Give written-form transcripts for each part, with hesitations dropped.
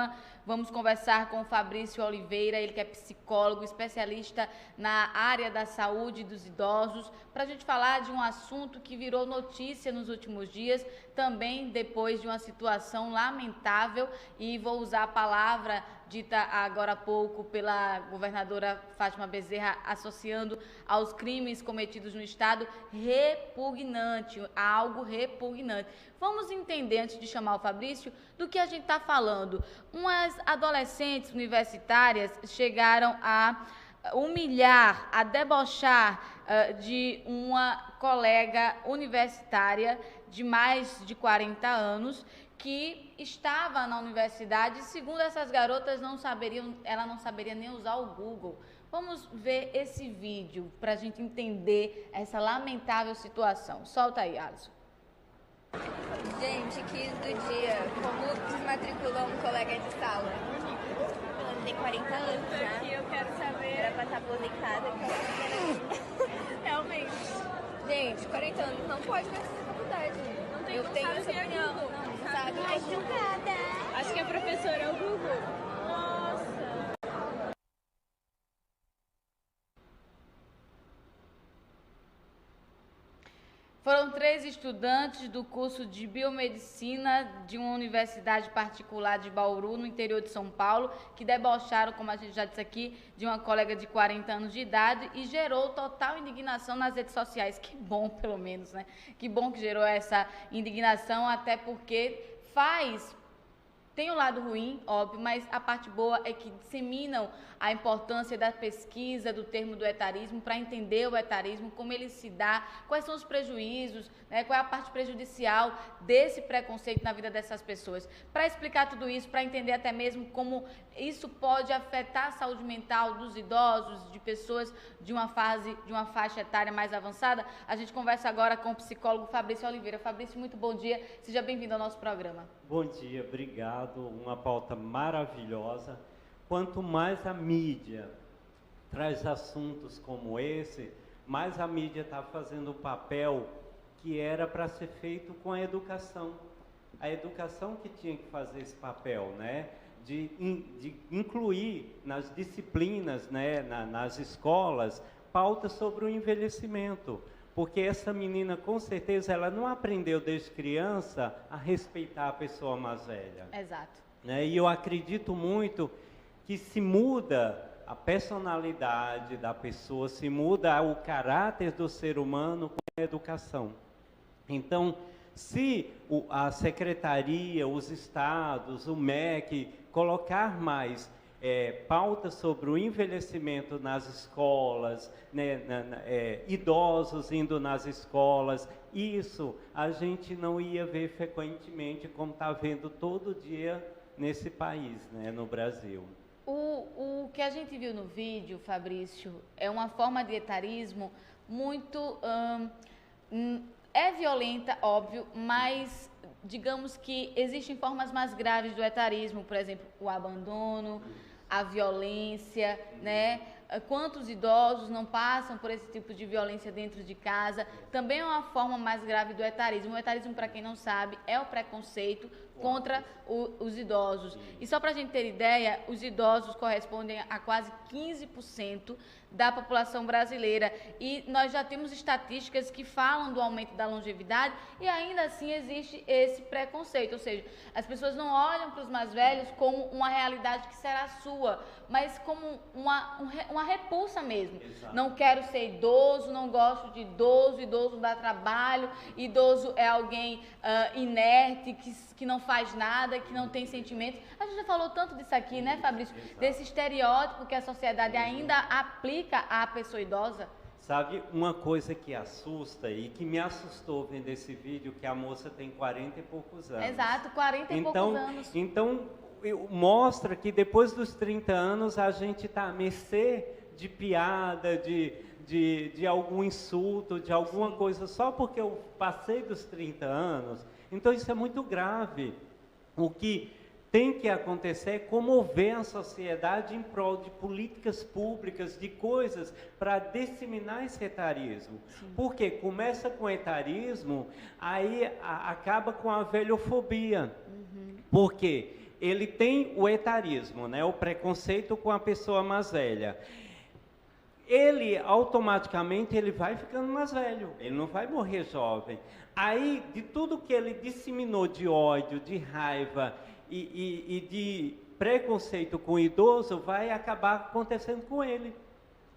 programa. Vamos conversar com o Fabrício Oliveira, ele que é psicólogo, especialista na área da saúde dos idosos, para a gente falar de um assunto que virou notícia nos últimos dias, também depois de uma situação lamentável, e vou usar a palavra dita agora há pouco pela governadora Fátima Bezerra, associando aos crimes cometidos no Estado, repugnante, algo repugnante. Vamos entender, antes de chamar o Fabrício, do que a gente está falando. Umas adolescentes universitárias chegaram a humilhar, a debochar de uma colega universitária de mais de 40 anos, que estava na universidade. Segundo essas garotas, ela não saberia nem usar o Google. Vamos ver esse vídeo para a gente entender essa lamentável situação. Solta aí, Alisson. Gente, quiz do dia. Como desmatricular um colega de sala? Ela tem 40 anos já. E eu quero saber. Era pra estar aposentada. Realmente. Gente, 40 anos não pode mais fazer faculdade. Não tem, eu tenho essa opinião. Não sabe. Ai, julgada. Acho que a professora é o Google. Foram 3 estudantes do curso de biomedicina de uma universidade particular de Bauru, no interior de São Paulo, que debocharam, como a gente já disse aqui, de uma colega de 40 anos de idade, e gerou total indignação nas redes sociais. Que bom, pelo menos, né? Que bom que gerou essa indignação, até porque tem o lado ruim, óbvio, mas a parte boa é que disseminam a importância da pesquisa do termo do etarismo, para entender o etarismo, como ele se dá, quais são os prejuízos, né, qual é a parte prejudicial desse preconceito na vida dessas pessoas. Para explicar tudo isso, para entender até mesmo como isso pode afetar a saúde mental dos idosos, de pessoas de uma faixa etária mais avançada, a gente conversa agora com o psicólogo Fabrício Oliveira. Fabrício, muito bom dia, seja bem-vindo ao nosso programa. Bom dia, obrigado, uma pauta maravilhosa. Quanto mais a mídia traz assuntos como esse, mais a mídia está fazendo o papel que era para ser feito com a educação. A educação que tinha que fazer esse papel, né? De incluir nas disciplinas, né, nas escolas, pautas sobre o envelhecimento. Porque essa menina, com certeza, ela não aprendeu desde criança a respeitar a pessoa mais velha. Exato. Né? E eu acredito muito que se muda a personalidade da pessoa, se muda o caráter do ser humano com a educação. Então, se a secretaria, os estados, o MEC, colocar mais pautas sobre o envelhecimento nas escolas, né, idosos indo nas escolas, isso a gente não ia ver frequentemente como está vendo todo dia nesse país, né, no Brasil. O que a gente viu no vídeo, Fabrício, é uma forma de etarismo muito... é violenta, óbvio, mas digamos que existem formas mais graves do etarismo, por exemplo, o abandono, a violência, né? Quantos idosos não passam por esse tipo de violência dentro de casa? Também é uma forma mais grave do etarismo. O etarismo, para quem não sabe, é o preconceito contra os idosos. E só para a gente ter ideia, os idosos correspondem a quase 15% da população brasileira. E nós já temos estatísticas que falam do aumento da longevidade, e ainda assim existe esse preconceito. Ou seja, as pessoas não olham para os mais velhos como uma realidade que será sua, mas como uma repulsa mesmo. Exato. Não quero ser idoso, não gosto de idoso, idoso dá trabalho, idoso é alguém inerte, que não faz nada, que não tem sentimentos. A gente já falou tanto disso aqui, né, Fabrício? Exato. Desse estereótipo que a sociedade ainda aplica à pessoa idosa. Sabe, uma coisa que assusta e que me assustou vendo esse vídeo, que a moça tem 40 e poucos anos. Exato, 40 e poucos anos. Então, mostra que depois dos 30 anos a gente está a mercê de piada, de algum insulto, de alguma coisa, só porque eu passei dos 30 anos. Então isso é muito grave. O que tem que acontecer é comover a sociedade em prol de políticas públicas, de coisas para disseminar esse etarismo. Sim. Porque começa com o etarismo, aí acaba com a velhofobia. Porque ele tem o etarismo, né? O preconceito com a pessoa mais velha. Ele automaticamente ele vai ficando mais velho, ele não vai morrer jovem. Aí, de tudo que ele disseminou de ódio, de raiva e de preconceito com o idoso, vai acabar acontecendo com ele.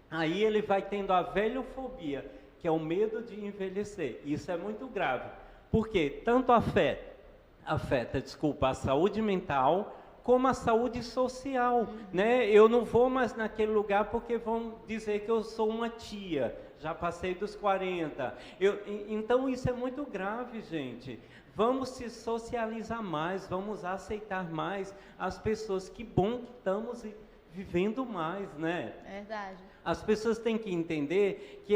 Aí ele vai tendo a velhofobia, que é o medo de envelhecer. Isso é muito grave, porque tanto afeta a saúde mental, como a saúde social, né? Eu não vou mais naquele lugar porque vão dizer que eu sou uma tia, já passei dos 40. Então isso é muito grave, gente. Vamos se socializar mais, vamos aceitar mais as pessoas. Que bom que estamos vivendo mais, né? Verdade. As pessoas têm que entender que,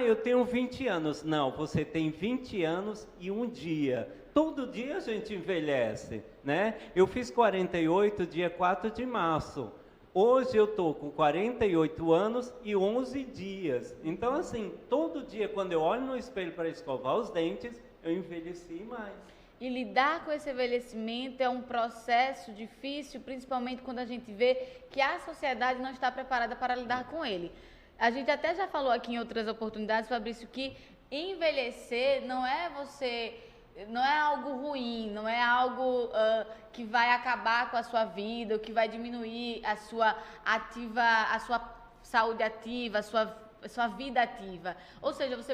eu tenho 20 anos. Não, você tem 20 anos e um dia. Todo dia a gente envelhece, né? Eu fiz 48 dia 4 de março. Hoje eu estou com 48 anos e 11 dias. Então, assim, todo dia quando eu olho no espelho para escovar os dentes, eu envelheci mais. E lidar com esse envelhecimento é um processo difícil, principalmente quando a gente vê que a sociedade não está preparada para lidar com ele. A gente até já falou aqui em outras oportunidades, Fabrício, que envelhecer não é algo ruim, não é algo que vai acabar com a sua vida, ou que vai diminuir a sua saúde ativa, a sua vida ativa. Ou seja, você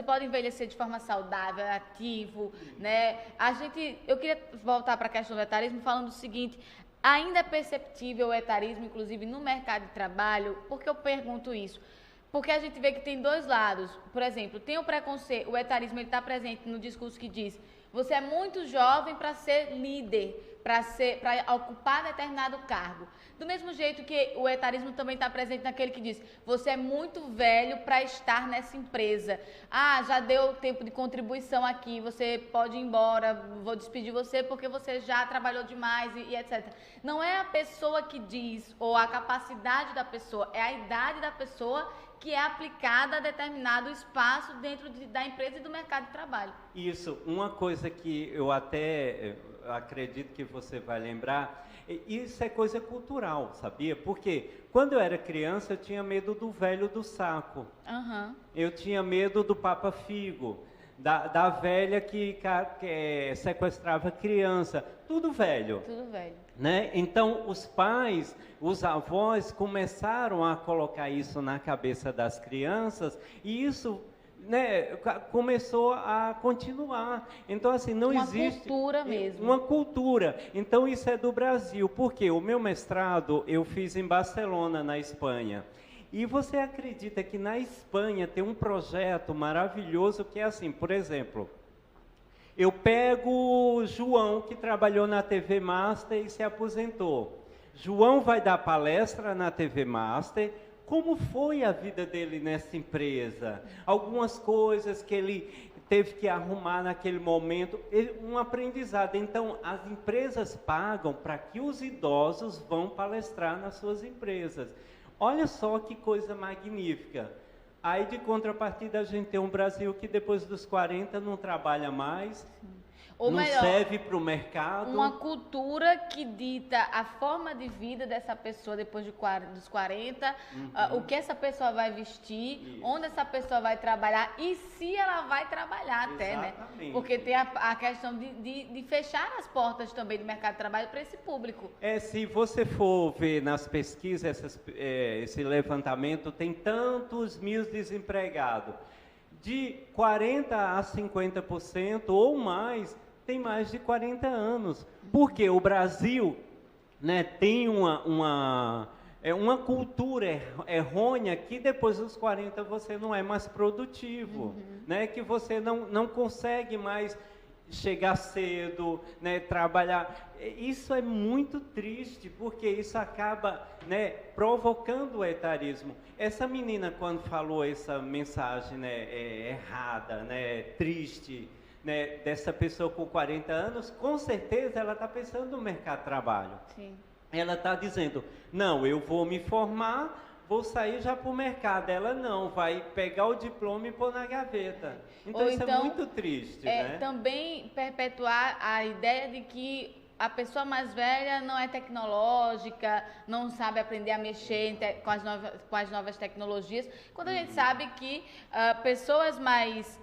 pode envelhecer de forma saudável, ativo, né? Eu queria voltar para a questão do etarismo falando o seguinte: ainda é perceptível o etarismo, inclusive no mercado de trabalho? Por que eu pergunto isso? Porque a gente vê que tem dois lados. Por exemplo, tem o preconceito, o etarismo está presente no discurso que diz: você é muito jovem para ser líder, para ocupar determinado cargo. Do mesmo jeito que o etarismo também está presente naquele que diz: você é muito velho para estar nessa empresa. Já deu tempo de contribuição aqui, você pode ir embora, vou despedir você porque você já trabalhou demais e etc. Não é a pessoa que diz, ou a capacidade da pessoa, é a idade da pessoa que é aplicada a determinado espaço dentro da empresa e do mercado de trabalho. Isso, uma coisa que eu até acredito que você vai lembrar, isso é coisa cultural, sabia? Porque quando eu era criança eu tinha medo do velho do saco. Eu tinha medo do Papa Figo, da velha que sequestrava criança, tudo velho. Tudo velho. Né? Então, os pais, os avós começaram a colocar isso na cabeça das crianças e isso, né, começou a continuar. Então, assim, não existe... Uma cultura mesmo. Uma cultura. Então, isso é do Brasil. Porque o meu mestrado eu fiz em Barcelona, na Espanha. E você acredita que na Espanha tem um projeto maravilhoso que é assim, por exemplo... Eu pego o João, que trabalhou na TV Master e se aposentou. João vai dar palestra na TV Master. Como foi a vida dele nessa empresa? Algumas coisas que ele teve que arrumar naquele momento. Um aprendizado. Então, as empresas pagam para que os idosos vão palestrar nas suas empresas. Olha só que coisa magnífica. Aí, de contrapartida, a gente tem um Brasil que depois dos 40 não trabalha mais, ou não melhor, serve para o mercado. Uma cultura que dita a forma de vida dessa pessoa depois dos 40, o que essa pessoa vai vestir, onde essa pessoa vai trabalhar e se ela vai trabalhar até, né? Porque tem a questão de fechar as portas também do mercado de trabalho para esse público. Se você for ver nas pesquisas, esse levantamento, tem tantos mil desempregados. De 40% a 50% ou mais, tem mais de 40 anos. Porque o Brasil, né, tem uma cultura errônea que depois dos 40 você não é mais produtivo, né, que você não consegue mais chegar cedo, né, trabalhar. Isso é muito triste, porque isso acaba, né, provocando o etarismo. Essa menina, quando falou essa mensagem, né, errada, né, triste, né, dessa pessoa com 40 anos, com certeza ela está pensando no mercado de trabalho. Sim. Ela está dizendo: não, eu vou me formar, vou sair já para o mercado. Ela não, vai pegar o diploma e pôr na gaveta. Então isso é muito triste, né? Também perpetuar a ideia de que a pessoa mais velha não é tecnológica, não sabe aprender a mexer com as novas tecnologias, quando a gente sabe que pessoas mais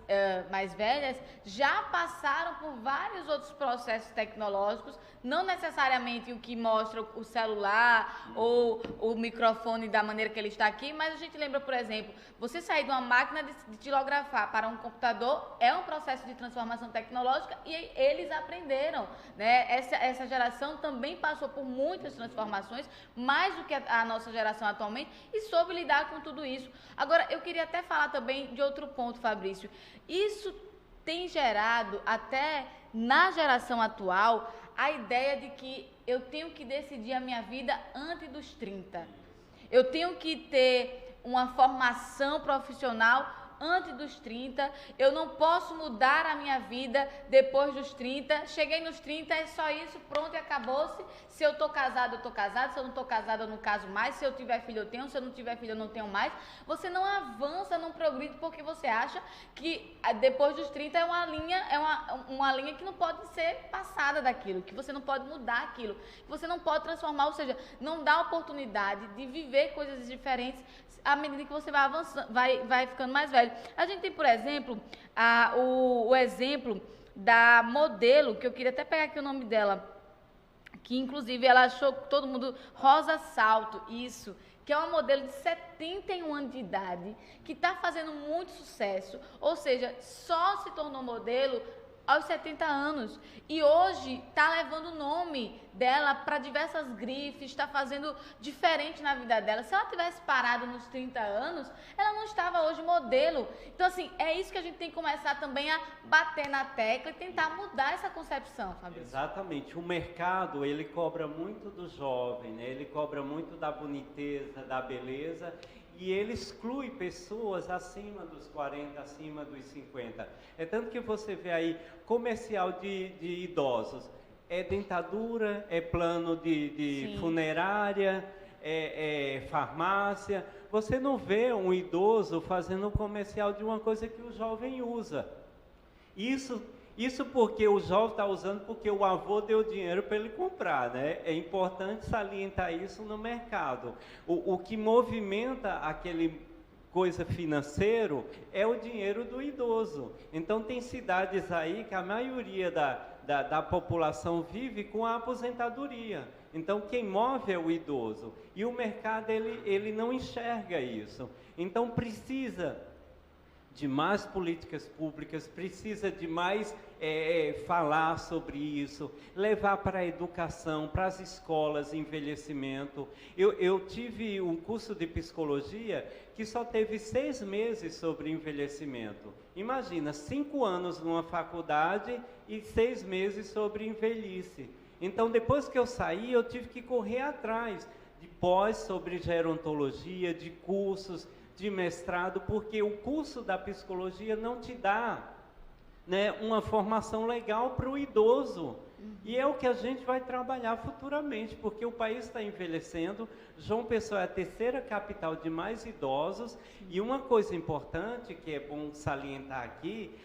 velhas já passaram por vários outros processos tecnológicos, não necessariamente o que mostra o celular ou o microfone da maneira que ele está aqui, mas a gente lembra, por exemplo, você sair de uma máquina de tilografar para um computador é um processo de transformação tecnológica e eles aprenderam, né? Essa geração também passou por muitas transformações, mais do que a nossa geração atualmente, e soube lidar com tudo isso. Agora, eu queria até falar também de outro ponto, Fabrício. Isso tem gerado, até na geração atual, a ideia de que eu tenho que decidir a minha vida antes dos 30. Eu tenho que ter uma formação profissional antes dos 30, eu não posso mudar a minha vida depois dos 30, cheguei nos 30, é só isso, pronto e acabou-se. Se eu tô casado, eu tô casado, se eu não tô casado, eu não caso mais, se eu tiver filho, eu tenho, se eu não tiver filho, eu não tenho mais. Você não avança, não progride, porque você acha que depois dos 30 é uma linha que não pode ser passada daquilo, que você não pode mudar aquilo, que você não pode transformar, ou seja, não dá oportunidade de viver coisas diferentes à medida que você vai avançando, vai ficando mais velho. A gente tem, por exemplo, o exemplo da modelo, que eu queria até pegar aqui o nome dela, que inclusive ela achou todo mundo, Rosa Salto, isso, que é uma modelo de 71 anos de idade, que está fazendo muito sucesso, ou seja, só se tornou modelo aos 70 anos, e hoje está levando o nome dela para diversas grifes, está fazendo diferente na vida dela. Se ela tivesse parado nos 30 anos, ela não estava hoje modelo. Então, assim, é isso que a gente tem que começar também a bater na tecla e tentar mudar essa concepção, Fabrício. Exatamente. O mercado, ele cobra muito do jovem, né? Ele cobra muito da boniteza, da beleza, e ele exclui pessoas acima dos 40, acima dos 50. É tanto que você vê aí comercial de idosos. É dentadura, é plano de funerária, é farmácia. Você não vê um idoso fazendo um comercial de uma coisa que o jovem usa. Isso porque o jovem está usando porque o avô deu dinheiro para ele comprar, né? É importante salientar isso no mercado. O que movimenta aquele coisa financeiro é o dinheiro do idoso. Então tem cidades aí que a maioria da população vive com a aposentadoria. Então quem move é o idoso. E o mercado ele não enxerga isso. Então precisa de mais políticas públicas, precisa de mais falar sobre isso, levar para a educação, para as escolas, envelhecimento. Eu tive um curso de psicologia que só teve 6 meses sobre envelhecimento. Imagina, 5 anos numa faculdade e 6 meses sobre velhice. Então, depois que eu saí, eu tive que correr atrás de pós sobre gerontologia, de cursos, de mestrado, porque o curso da psicologia não te dá, né, uma formação legal para o idoso. E é o que a gente vai trabalhar futuramente, porque o país está envelhecendo. João Pessoa é a 3ª capital de mais idosos. E uma coisa importante que é bom salientar aqui,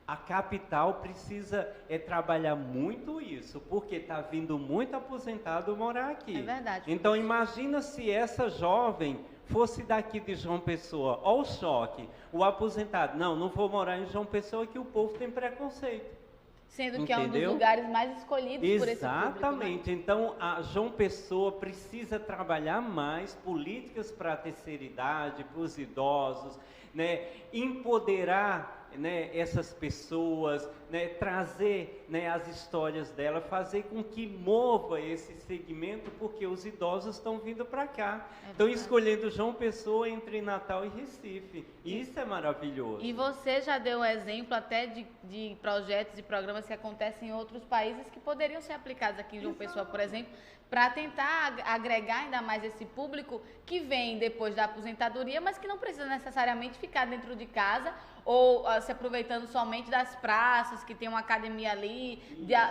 a capital precisa trabalhar muito isso, porque está vindo muito aposentado morar aqui. É verdade. Então imagina se essa jovem fosse daqui de João Pessoa, olha o choque, o aposentado, não vou morar em João Pessoa, que o povo tem preconceito. Sendo que é um dos lugares mais escolhidos por esse público. Exatamente. Então, a João Pessoa precisa trabalhar mais políticas para a terceira idade, para os idosos, né? Empoderar, né, essas pessoas, né, trazer, né, as histórias dela, fazer com que mova esse segmento, porque os idosos estão vindo para cá. Estão escolhendo João Pessoa entre Natal e Recife. Isso é maravilhoso. E você já deu um exemplo até de projetos e programas que acontecem em outros países que poderiam ser aplicados aqui em João Pessoa, por exemplo, para tentar agregar ainda mais esse público que vem depois da aposentadoria, mas que não precisa necessariamente ficar dentro de casa ou se aproveitando somente das praças, que tem uma academia ali,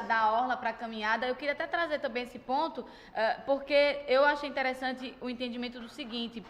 da orla para caminhada. Eu queria até trazer também esse ponto, porque eu achei interessante o entendimento do seguinte: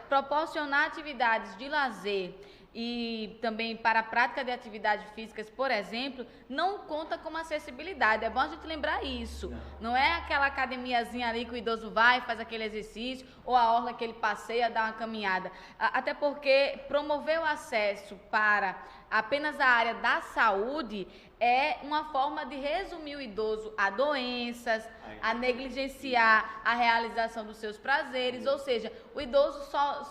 proporcionar atividades de lazer e também para a prática de atividades físicas, por exemplo, não conta como acessibilidade. É bom a gente lembrar isso. Não é aquela academiazinha ali que o idoso vai, faz aquele exercício, ou a orla que ele passeia, dá uma caminhada. Até porque promover o acesso para apenas a área da saúde é uma forma de resumir o idoso a doenças, a negligenciar a realização dos seus prazeres, ou seja, o idoso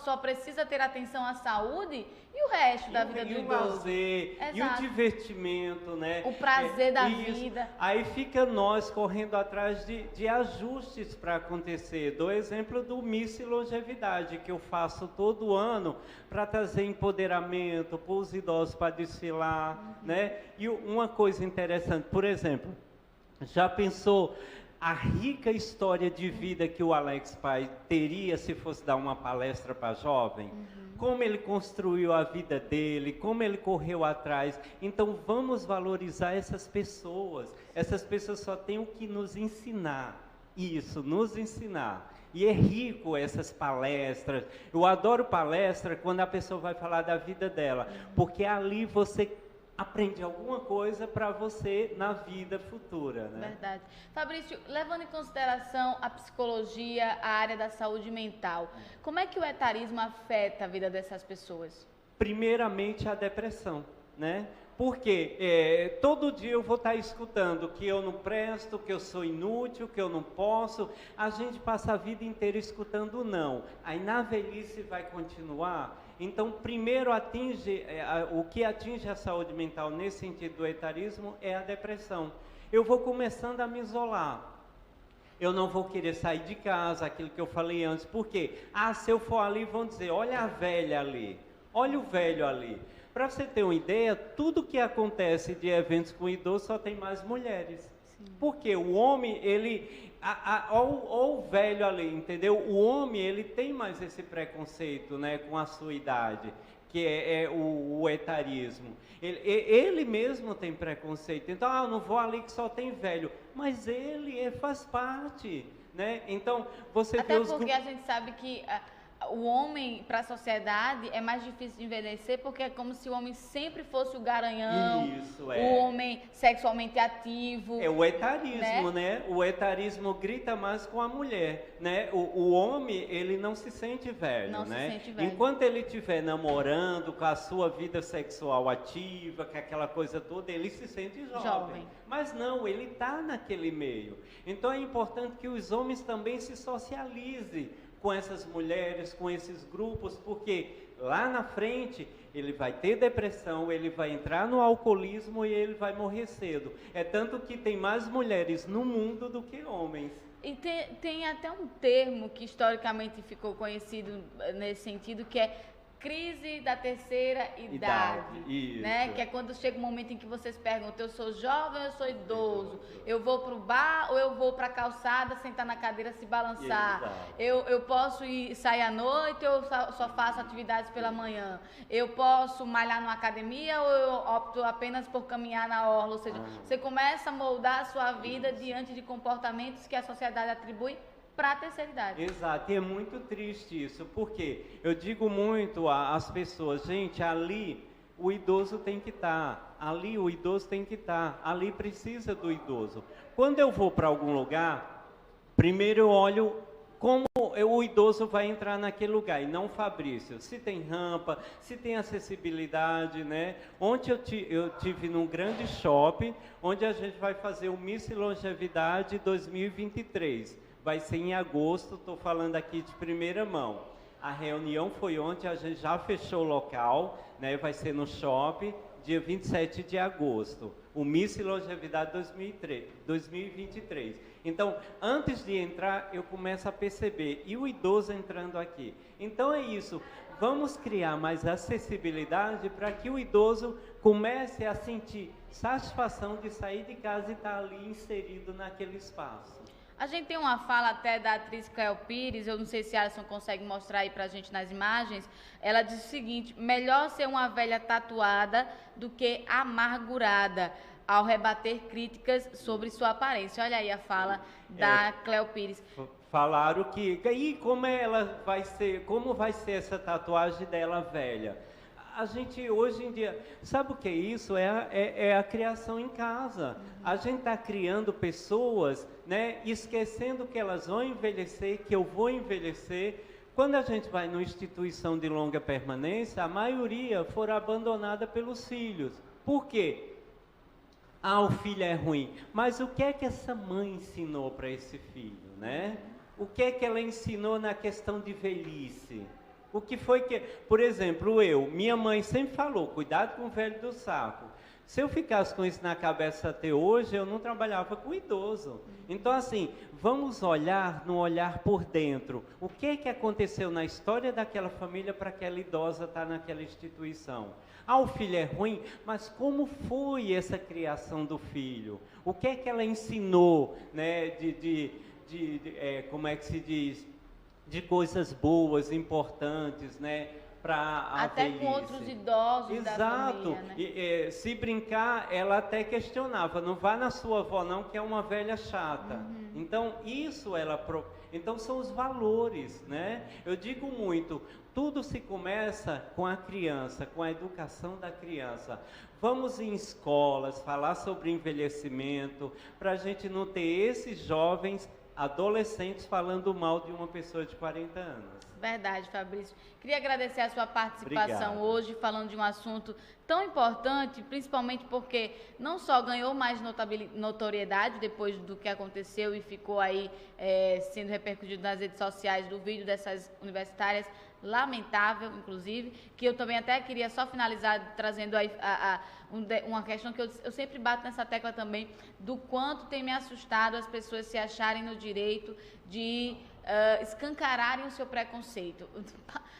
só precisa ter atenção à saúde e o resto da vida do idoso. E o lazer, e o divertimento, né? O prazer da vida. Aí fica nós correndo atrás de ajustes para acontecer. Dou exemplo do Miss Longevidade, que eu faço todo ano para trazer empoderamento para os idosos para desfilar, né? E uma coisa interessante, por exemplo, já pensou a rica história de vida que o Alex Pai teria se fosse dar uma palestra para jovem? Como ele construiu a vida dele, como ele correu atrás. Então vamos valorizar essas pessoas. Essas pessoas só têm o que nos ensinar. Isso, nos ensinar. E é rico essas palestras. Eu adoro palestra quando a pessoa vai falar da vida dela, porque ali você aprende alguma coisa para você na vida futura, né? Verdade. Fabrício, levando em consideração a psicologia, a área da saúde mental, como é que o etarismo afeta a vida dessas pessoas? Primeiramente a depressão, né? Porque todo dia eu vou estar escutando que eu não presto, que eu sou inútil, que eu não posso. A gente passa a vida inteira escutando não. Aí na velhice vai continuar. Então, primeiro o que atinge a saúde mental nesse sentido do etarismo é a depressão. Eu vou começando a me isolar. Eu não vou querer sair de casa, aquilo que eu falei antes. Por quê? Se eu for ali, vão dizer, olha a velha ali, olha o velho ali. Para você ter uma ideia, tudo que acontece de eventos com idosos só tem mais mulheres. Sim. Porque o homem, ou o velho ali, entendeu? O homem, ele tem mais esse preconceito, né, com a sua idade, que é o etarismo. Ele mesmo tem preconceito. Então, eu não vou ali que só tem velho. Mas ele faz parte, né? Então, você até vê porque a gente sabe que o homem, para a sociedade, é mais difícil de envelhecer, porque é como se o homem sempre fosse o garanhão, o homem sexualmente ativo. É o etarismo, né? O etarismo grita mais com a mulher, né? O homem, ele não se sente velho, não né? Se sente velho. Enquanto ele estiver namorando, com a sua vida sexual ativa, com aquela coisa toda, ele se sente jovem. Mas não, ele está naquele meio. Então é importante que os homens também se socializem com essas mulheres, com esses grupos, porque lá na frente ele vai ter depressão, ele vai entrar no alcoolismo e ele vai morrer cedo. É tanto que tem mais mulheres no mundo do que homens. E tem até um termo que historicamente ficou conhecido nesse sentido, que é crise da terceira idade, né? Que é quando chega um momento em que vocês perguntam, eu sou jovem ou eu sou idoso? Eu vou para o bar ou eu vou para a calçada, sentar na cadeira, se balançar? Eu posso sair à noite ou eu só faço atividades pela manhã? Eu posso malhar numa academia ou eu opto apenas por caminhar na orla? Ou seja, você começa a moldar a sua vida diante de comportamentos que a sociedade atribui para a terceira idade. Exato, e é muito triste isso, porque eu digo muito às pessoas, gente, ali o idoso tem que estar, ali o idoso tem que estar, ali precisa do idoso. Quando eu vou para algum lugar, primeiro eu olho como o idoso vai entrar naquele lugar, e não o Fabrício, se tem rampa, se tem acessibilidade, né? Ontem eu tive num grande shopping, onde a gente vai fazer o Miss Longevidade 2023. Vai ser em agosto, estou falando aqui de primeira mão. A reunião foi ontem, a gente já fechou o local, né? Vai ser no shopping, dia 27 de agosto. O Miss Longevidade 2023. Então, antes de entrar, eu começo a perceber. E o idoso entrando aqui. Então é isso. Vamos criar mais acessibilidade para que o idoso comece a sentir satisfação de sair de casa e estar ali inserido naquele espaço. A gente tem uma fala até da atriz Cleo Pires, eu não sei se a Alisson consegue mostrar aí pra gente nas imagens. Ela diz o seguinte: melhor ser uma velha tatuada do que amargurada, ao rebater críticas sobre sua aparência. Olha aí a fala da Cleo Pires. Falaram que, e como ela vai ser, como vai ser essa tatuagem dela velha? a gente hoje em dia, sabe o que é isso? É a criação em casa. A gente está criando pessoas, né, esquecendo que elas vão envelhecer, que eu vou envelhecer. Quando a gente vai numa instituição de longa permanência, a maioria foram abandonada pelos filhos. Por quê? Ah, o filho é ruim. Mas o que é que essa mãe ensinou para esse filho, né? O que é que ela ensinou na questão de velhice? O que foi que... Por exemplo, minha mãe sempre falou, cuidado com o velho do saco. Se eu ficasse com isso na cabeça até hoje, eu não trabalhava com idoso. Então, assim, vamos olhar no olhar por dentro. O que é que aconteceu na história daquela família para aquela idosa estar naquela instituição? Ah, o filho é ruim, mas como foi essa criação do filho? O que é que ela ensinou, né, como é que se diz? De coisas boas, importantes, né? Até com outros idosos. Exato. Da família, né? Se brincar, ela até questionava, não vá na sua avó não, que é uma velha chata. Então, então são os valores, né? Eu digo muito, tudo se começa com a criança, com a educação da criança. Vamos em escolas falar sobre envelhecimento, para a gente não ter esses jovens adolescentes falando mal de uma pessoa de 40 anos. Verdade, Fabrício. Queria agradecer a sua participação Obrigado. hoje, falando de um assunto tão importante, principalmente porque não só ganhou mais notoriedade depois do que aconteceu e ficou aí sendo repercutido nas redes sociais do vídeo dessas universitárias, lamentável, inclusive, que eu também até queria só finalizar trazendo aí uma questão que eu sempre bato nessa tecla também, do quanto tem me assustado as pessoas se acharem no direito de escancararem o seu preconceito.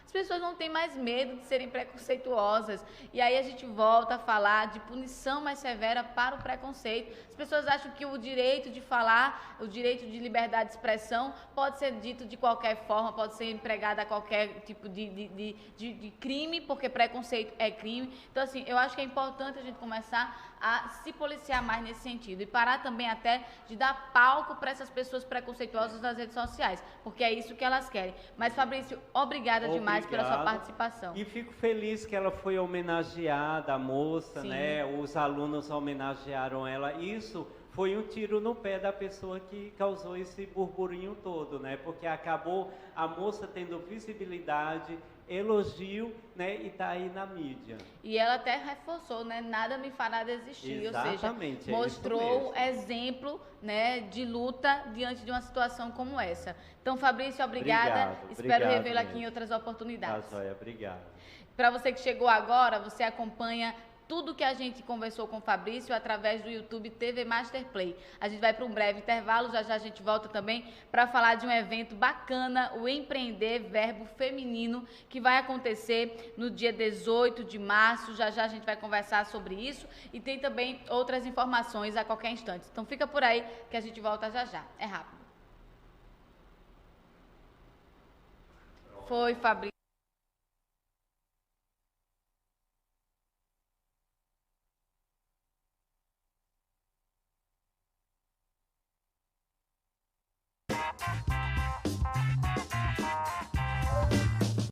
As pessoas não têm mais medo de serem preconceituosas. E aí a gente volta a falar de punição mais severa para o preconceito. As pessoas acham que o direito de falar, o direito de liberdade de expressão pode ser dito de qualquer forma, pode ser empregado a qualquer tipo de crime, porque preconceito é crime. Então, assim, eu acho que é importante a gente começar a se policiar mais nesse sentido e parar também até de dar palco para essas pessoas preconceituosas nas redes sociais, porque é isso que elas querem. Mas, Fabrício, obrigada demais pela sua participação. E fico feliz que ela foi homenageada, a moça, Sim. né? Os alunos homenagearam ela. Isso foi um tiro no pé da pessoa que causou esse burburinho todo, né? Porque acabou a moça tendo visibilidade, elogio, né, e tá aí na mídia. E ela até reforçou, né, nada me fará desistir. Exatamente, ou seja, mostrou exemplo, né, de luta diante de uma situação como essa. Então, Fabrício, obrigada. Espero revê-lo aqui em outras oportunidades. Tá joia, obrigado. Para você que chegou agora, você acompanha tudo que a gente conversou com o Fabrício através do YouTube TV Masterplay. A gente vai para um breve intervalo, já já a gente volta também para falar de um evento bacana, o Empreender Verbo Feminino, que vai acontecer no dia 18 de março. Já já a gente vai conversar sobre isso e tem também outras informações a qualquer instante. Então fica por aí que a gente volta já já. É rápido. Foi, Fabrício.